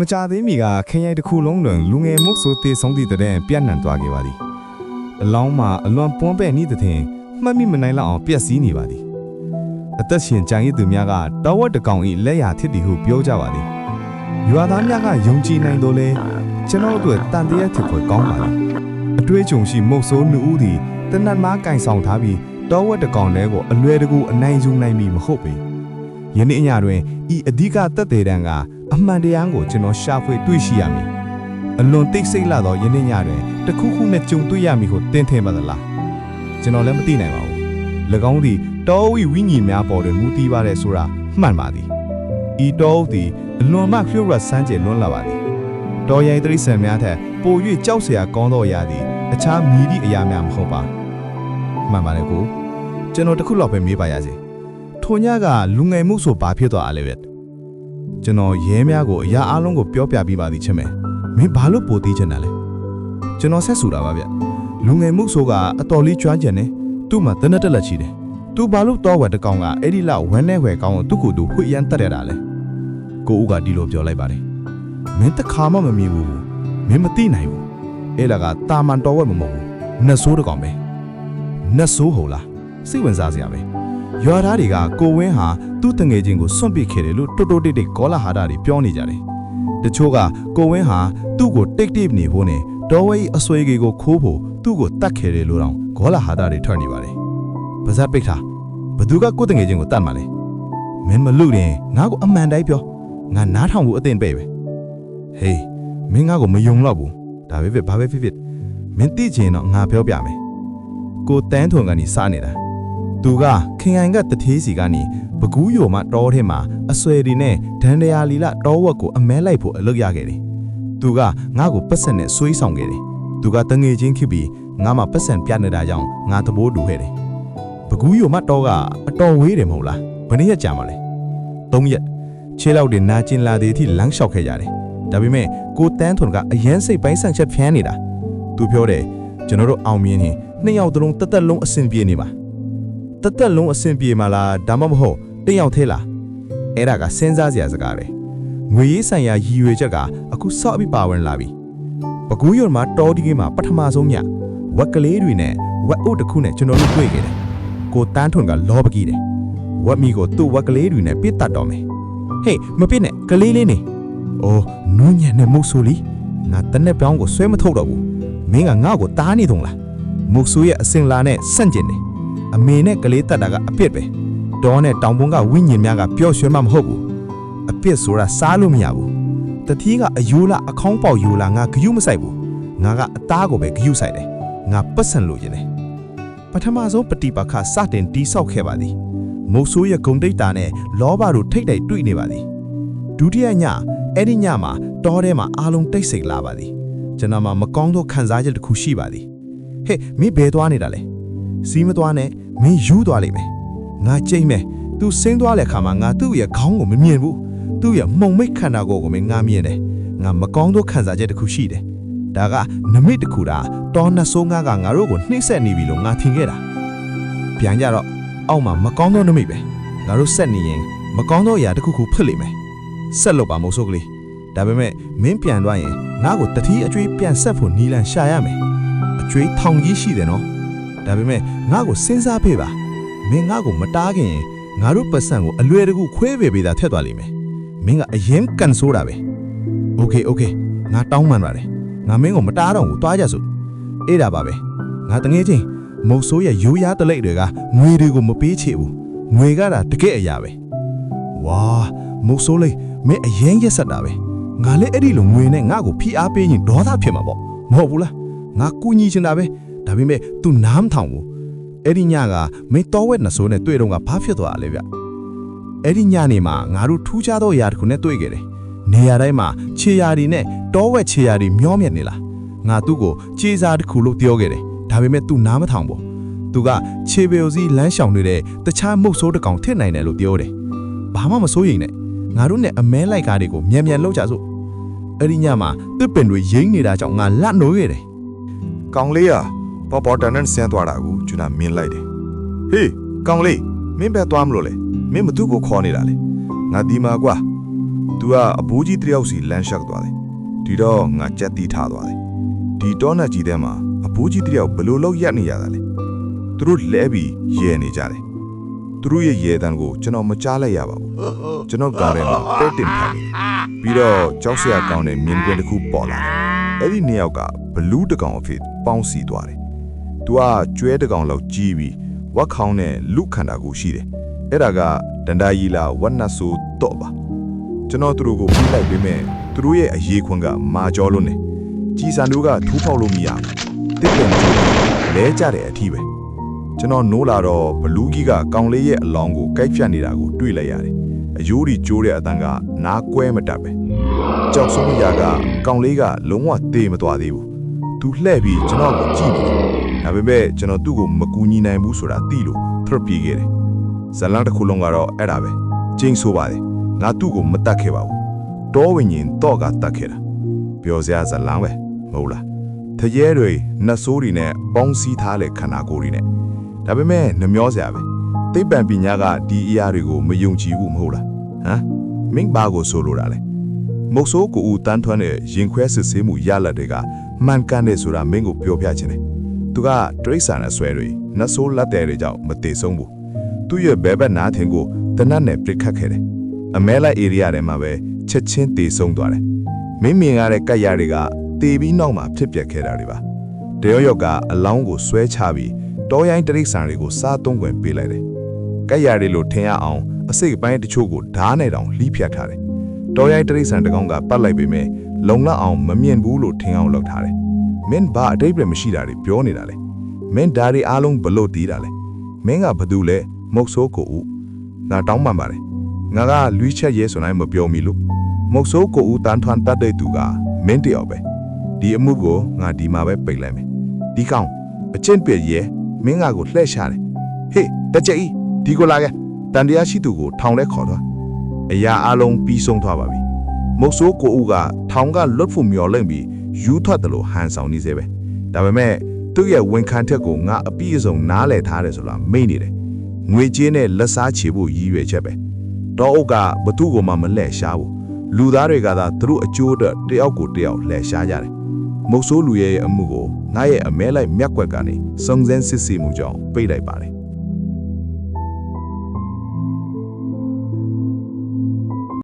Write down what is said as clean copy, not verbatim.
မကြသေးမီကခရိုင်တစ်ခုလုံးတွင်လူငယ်မှုဆိုတေဆုံးသည့်တဲ့ပြန့်နှံ့သွားခဲ့ပါသည်အလောင်းမှာအလွန်ပွန်းပဲ့နေသဖြင့်မှတ်မိမနိုင်လောက်အောင်ပျက်စီးနေပါသည်အသက်ရှင်ကြံရည်သူများကတောဝက်တကောင်၏လက်ရာထစ်သည်ဟုပြောကြပါသည်ရွာသားများကယုံကြည်နိုင်တော်လဲကျွန်တော်တို့တန်တရာထစ်ဖွယ်ကောင်းပါသည်အတွေ့အကြုံရှိမုတ်ဆိုးနှူဦးသည်တနတ်မားကင်ဆောင်ထားပြီးတောဝက်တကောင်တဲကိုအလွယ်တကူအနိုင်ယူနိုင်ပြီမဟုတ်ပေယနေ့အညတွင်ဤအဓိကသက်သေတမ်းကအမှန်တရားကိုကျွန်တော်ရှာဖွေတွေ့ရှိရမည်အလွန်တိတ်ဆိတ်လာသောယနေ့ညတွင်တခုခုနဲ့ကြုံတွေ့ရမည်ဟုတင်ထင်ပါသလားကျွန်တော်လည်းမသိနိုင်ပါဘူး၎င်းသည်တောဝီဝိညာဉ်များပေါ်တွင်မူတည်ပါတယ်ဆိုတာမှန်ပါသည်ဤတောသည်အလွန်မှခရရဆန်းကျယ်လွန်းလာပါသည်တောရိုင်းတိရစ္ဆာန်များထက်ပို၍ကြောက်စရာကောင်းသောအရာသည်အခြားမြည်သည့်အရာများမဟုတ်ပါမှန်ပါတယ်ကိုကျွန်တော်တခုလောက်ပဲမေးပါရစေထိုညကလူငယ်မှုဆိုဘာဖြစ်သွားအလဲဗျကျွန်တော်ရဲများကိုအရာအလုံးကိုပြောပြပြီးပါသည်ချင်းမယ်မင်းဘာလို့ပိုသေးချင်တာလဲကျွန်တော်ဆက်ဆူတာပါဗျလူငယ်မှုဆိုကအတော်လေးကျွမ်းကျင်တယ်သူ့မှာတနက်တက်လက်ချီတယ်သူဘာလို့တော့ဝက်တကောင်ကအဲ့ဒီလောက်ဝမ်းနဲ့ဝယ်ကောင်းသူ့ကိုယ်သူဝှိရမ်းတက်ရတာလဲကိုဦးကဒီလိုပြောလိုက်ပါတယ်မင်းတခါမှမမြင်ဘူးမင်းမသိနိုင်ဘူးအဲ့ဒါကတာမန်တော်ဝက်မမဟုတ်ဘူးနှဆိုးတကောင်ပဲနှဆိုးဟုတ်လားစိတ်ဝင်စားစရာပဲရွာသားတွေကကိုဝင်းဟာသူ့တငယ်ချင်းကိုစွန့်ပစ်ခဲ့တယ်လို့တိုးတိုးတိတ်တိတ်ကောလာဟာတာတွေပြောနေကြတယ်တချို့ကကိုဝင်းဟာသူ့ကိုတိတ်တိတ်နေဖို့နဲ့တော်ဝဲအဆွေကြီးကိုခိုးဖို့သူ့ကိုတတ်ခဲ့တယ်လို့တောင်ကောလာဟာတာတွေထွက်နေပါတယ်ပါဇက်ပိတ်ထားဘသူကကိုတငယ်ချင်းကိုတတ်မှလဲမင်းမလူရင်ငါ့ကိုအမှန်တိုင်းပြောငါနားထောင်ဖို့အသင့်ပဲဟေးမင်းငါ့ကိုမယုံတော့ဘူးဒါပဲဖြစ်ဘာပဲဖြစ်မင်းသိချင်တော့ငါပြောပြမယ်ကိုတန်းထွန်ကနေစားနေတာသူကခင်အိုင်ကတထေးစီကနေပကူးယိုမှတောထဲမှာအဆွဲတွေနဲ့ဒန်တရာလီလာတောဝက်ကိုအမဲလိုက်ဖို့အလုပ်ရခဲ့တယ်သူကငါ့ကိုပတ်စံနဲ့ဆွေးဆောင်ခဲ့တယ်သူကတငယ်ချင်းဖြစ်ပြီးငါမှပတ်စံပြနေတာကြောင့်ငါသဘောတူခဲ့တယ်ပကူးယိုမှတောကအတော်ဝေးတယ်မဟုတ်လားဘယ်နည်းကြာမလဲ3ရက်ခြေလောက်တွေနာကျင်လာတဲ့အထိလမ်းလျှောက်ခဲ့ကြတယ်ဒါပေမဲ့ကိုတန်းထွန်ကအရန်စိတ်ပိုင်းဆန့်ချက်ဖျန်းနေတာသူပြောတယ်ကျွန်တော်တို့အောင်မြင်ရင်2ယောက်တလုံးတက်တက်လုံးအဆင်ပြေနေပါတက်တက်လုံးအဆင်ပြေမှာလားဒါမှမဟုတ်1ယောက်သေးလားအဲ့ဒါကစဉ်းစားစရာစကားပဲငွေရေးဆိုင်ရာရည်ရွယ်ချက်ကအခုစော့ပြီးပါဝင်လာပြီပကူးရုံမှာတောဒီကင်းမှာပထမဆုံးညဝက်ကလေးတွေနဲ့ဝက်အုပ်တစ်ခုနဲ့ကျွန်တော်တို့တွေ့ခဲ့တယ်ကိုတန်းထွန်ကလောပကြီးတယ်ဝက်မီကိုသူ့ဝက်ကလေးတွေနဲ့ပြစ်တတ်တော့မယ်ဟေးမပြစ်နဲ့ကလေးလေးနေအိုးနူးညံ့တဲ့မုတ်ဆိုးလီငါတနက်ပြောင်းကိုဆွဲမထုတ်တော့ဘူးမင်းကငါ့ကိုတားနေတုံးလားမုတ်ဆိုးရဲ့အစင်လာနဲ့ဆန့်ကျင်တယ်အမေနဲ့ကလေးတက်တာကအပြစ်ပဲဒေါ်နဲ့တောင်ပုံကဝိညာဉ်များကပျော့ရွှဲမှမဟုတ်ဘူးအပြစ်ဆိုတာစားလို့မရဘူးတတိကအယိုးလားအခေါင်းပေါက်ယိုးလားငါဂယုမဆိုင်ဘူးငါကအသားကိုပဲဂယုဆိုင်တယ်ငါပတ်စံလို့ရင်တယ်ပထမဆုံးပฏิပါခစတင်တီးဆောက်ခဲ့ပါသည်မုတ်ဆိုးရဲ့ဂုံတိတ်တာနဲ့လောဘတို့ထိတ်တိုက်တွေ့နေပါသည်ဒုတိယညအဲ့ဒီညမှာတောထဲမှာအားလုံးတိတ်ဆိတ်လာပါသည်ကျွန်တော်မှမကောင်းသောခံစားချက်တစ်ခုရှိပါသည်ဟဲ့မင်းဘယ်သွားနေတာလဲစီးမသွားနဲ့မင်းယူသွားလိမ့်မယ်ငါကြိတ်မယ်သူဆင်းသွားတဲ့ခါမှာငါသူ့ရဲ့ခေါင်းကိုမမြင်ဘူးသူ့ရဲ့မှုံမိတ်ခန္ဓာကိုယ်ကိုမငါမြင်တယ်ငါမကောင်းသောခံစားချက်တစ်ခုရှိတယ်ဒါကနမိတ်တစ်ခုတာတောနှဆိုးငါကငါတို့ကိုနှိမ့်ဆက်နေပြီလို့ငါထင်ခဲ့တာပြန်ကြတော့အောက်မှာမကောင်းသောနမိတ်ပဲငါတို့ဆက်နေရင်မကောင်းသောအရာတစ်ခုခုဖြစ်လိမ့်မယ်ဆက်လုပ်ပါမို့ဆိုကလေးဒါပေမဲ့မင်းပြန်သွားရင်ငါ့ကိုတတိအကျွေးပြန်ဆက်ဖို့နီလန်ရှာရမယ်အကျွေးထောင်ကြီးရှိတယ်နော်ဒါပေမဲ့ငါ့ကိုစဉ်းစားဖေးပါမင်းငါ့ကိုမတားခင်ငါတို့ပတ်စံကိုအလွယ်တကူခွဲပေးတာထက်သွားလိမ့်မယ်မင်းကအရင်ကန်ဆိုးတာပဲโอเคငါတောင်းပန်ပါတယ်ငါမင်းကိုမတားတော့ဘူးတွားကြစို့အဲ့ဒါပါပဲငါတငယ်ချင်းမုတ်ဆိုးရဲ့ရိုးရားတလိပ်တွေကငွေတွေကိုမပေးချေဘူးငွေကတာတကယ်အရာပဲဝါမုတ်ဆိုးလေးမင်းအရင်ရက်ဆက်တာပဲငါလည်းအဲ့ဒီလိုငွေနဲ့ငါ့ကိုဖိအားပေးရင်ဒေါသဖြစ်မှာပေါ့မဟုတ်ဘူးလားငါကူညီချင်တာပဲဒါပေမဲ့ तू နားမထောင်ဘူးအဲ့ဒီညကမင်းတော်ဝက်နှဆိုးနဲ့တွေ့တော့ကဘာဖြစ်သွားလဲဗျအဲ့ဒီညနေမှာငါတို့ထူးခြားသောအရာတစ်ခုနဲ့တွေ့ခဲ့တယ်နေရာတိုင်းမှာခြေရာတွေနဲ့တောဝက်ခြေရာတွေမျောမြက်နေလားငါသူ့ကိုခြေစားတစ်ခုလို့ပြောခဲ့တယ်ဒါပေမဲ့ तू နားမထောင်ဘူး तू ကခြေပေိုစီလမ်းရှောင်နေတဲ့တခြားမုတ်ဆိုးတစ်ကောင်ထစ်နိုင်တယ်လို့ပြောတယ်ဘာမှမစိုးရိမ်နဲ့ငါတို့နဲ့အမဲလိုက်ကားတွေကိုမြန်မြန်လောက်ကြစို့အဲ့ဒီညမှာတစ်ပင်တွေရိမ့်နေတာကြောင့်ငါလက်နိုးခဲ့တယ်ကောင်းလေးอ่ะပေါ်တန်နဲ့ဆင်းသွားတာကိုကျွန်တော်မြင်လိုက်တယ်ဟေးကောင်းလေးမင်းပဲသွားမလို့လေမင်းမသူ့ကိုခေါ်နေတာလေငါဒီမှာကွာ သူကအဘိုးကြီးတယောက်စီလမ်းလျှောက်သွားတယ်ဒီတော့ငါကြက်တီးထားသွားတယ်ဒီတောနတ်ကြီးထဲမှာအဘိုးကြီးတယောက်ဘလို့လောက်ရက်နေရတာလဲသူတို့လဲပြီးရဲနေကြတယ်သူတို့ရဲ့ရဲတန်းကိုကျွန်တော်မကြားလိုက်ရပါဘူးကျွန်တော်ကားထဲမှာပဲ့တင်ထားတယ်ပြီးတော့ကြောက်စရာကောင်းတဲ့မြင်ကွင်းတစ်ခုပေါ်လာတယ်အဲ့ဒီနှစ်ယောက်ကဘလူးတကောင်အဖြစ်ပေါင်းစီသွားတယ်သူကကျွဲတကောင်လောက်ကြီးပြီးဝက်ခေါင်းနဲ့လူခန္ဓာကိုရှိတယ်အဲ့ဒါကဒန္တာကြီးလာဝတ်နတ်ဆိုတော့ပါကျွန်တော်သူတို့ကိုပြလိုက်ပေးမယ်သူတို့ရဲ့အရေးခွန်းကမာကျော်လို့နေကြီးစံတို့ကထူးဖောက်လို့မရဘူးတစ်ပင်ကျိုးလဲကြတဲ့အထီးပဲကျွန်တော်နိုးလာတော့ဘလူးကြီးကကောင်လေးရဲ့အလောင်းကိုကိုက်ဖြတ်နေတာကိုတွေ့လိုက်ရတယ်အယိုးကြီးကျိုးတဲ့အတန်းကနားကွဲမတတ်ပဲကြောက်ဆုံးရာကကောင်လေးကလုံးဝတေးမသွားသေးဘူးသူလှဲ့ပြီးကျွန်တော်ကိုကြည့်နေတယ်ဒါပေမဲ့ကျွန်တော်သူ့ကိုမကူညီနိုင်ဘူးဆိုတာသိလို့ထပ်ပြေးခဲ့တယ်ဇလန်တစ်ခုလုံးကတော့အဲ့ဒါပဲကျင်းဆိုပါတယ်ငါသူ့ကိုမတတ်ခဲ့ပါဘူးတောဝိညာဉ်တော့ကတတ်ခဲ့တာပြောစရာဇလန်ပဲမဟုတ်လားတရေတွေနှဆိုးတွေနဲ့ပေါင်းစည်းထားတဲ့ခန္ဓာကိုယ်တွေနဲ့ဒါပေမဲ့နှမျောစရာပဲသိပ္ပံပညာကဒီအရာတွေကိုမယုံကြည်ဘူးမဟုတ်လားဟမ်မင်းဘာကိုဆိုလိုတာလဲမုတ်ဆိုးကိုဦးတန်းထွန်းတဲ့ရင်ခွဲစစ်ဆေးမှုရလဒ်တွေကမှန်ကန်တယ်ဆိုတာမင်းကိုပြောပြချင်တယ်သူကတရိษံနဲ့ဆွဲတွေနှဆိုးလက်တဲ့တွေကြောင့်မတည်ဆုံးဘူးသူ့ရဲ့ဘဲဘက်နားထင်ကိုတနတ်နဲ့ပြစ်ခတ်ခဲ့တယ်အမဲလိုက်ဧရိယာထဲမှာပဲချက်ချင်းတည်ဆုံးသွားတယ်မင်းမြင်ရတဲ့ကက်ရတွေကတည်ပြီးနောက်မှာဖြစ်ပျက်ခဲ့တာတွေပါတရောရော့ကအလောင်းကိုဆွဲချပြီးတောရိုင်းတရိษံတွေကိုစားသုံးခွင့်ပေးလိုက်တယ်ကက်ရတွေလို့ထင်ရအောင်အစိတ်ပိုင်းတချို့ကိုဓားနဲ့တောင်လှီးဖြတ်ထားတယ်တောရိုင်းတရိษံတကောင်ကပတ်လိုက်ပေမဲ့လုံလောက်အောင်မမြင်ဘူးလို့ထင်အောင်လုပ်ထားတယ်မင်းဘာအတိတ်ပဲမရှိတာတွေပြောနေတာလဲမင်းဓာရီအားလုံးဘလို့တီးတာလဲမင်းကဘာတူလဲမုတ်ဆိုးကိုဦးငါတောင်းပန်ပါတယ်ငါကလွှိချက်ရဲဆိုနိုင်မပြောမိလို့မုတ်ဆိုးကိုဦးတန်းထွန်းတတ်တဲ့သူကမင်းတယောက်ပဲဒီအမှုကိုငါဒီမှာပဲပိတ်လိုက်မယ်ဒီကောင်အချင်းပြည့်ရဲမင်းငါကိုလှည့်ရှာတယ်ဟေးတကြိဒီကိုလာခဲ့တန်တရားရှိသူကိုထောင်လဲခေါ်သွားအရာအလုံးပြီးဆုံးသွားပါပြီမုတ်ဆိုးကိုဦးကထောင်ကလွတ်ဖို့မျောလိမ့်ပြီးယူထွက်တယ်လို့ဟန်ဆောင်နေစေပဲဒါပေမဲ့သူ့ရဲ့ဝန်ခံချက်ကိုငါအပြည့်အစုံနားလည်ထားတယ်ဆိုတာမိတ်နေတယ်ငွေကြေးနဲ့လက်စားချေဖို့ရည်ရွယ်ချက်ပဲတောအုပ်ကဘသူ့ကိုမှမလှည့်ရှားဘူးလူသားတွေကသာသူတို့အကျိုးအတွက်တယောက်ကိုတယောက်လှည့်ရှားကြတယ်မုတ်ဆိုးလူရဲ့အမှုကိုငါရဲ့အမဲလိုက်မြက်ကွက်ကနေစုံစမ်းစစ်ဆေးမှုကြောင့်ပိတ်လိုက်ပါတယ်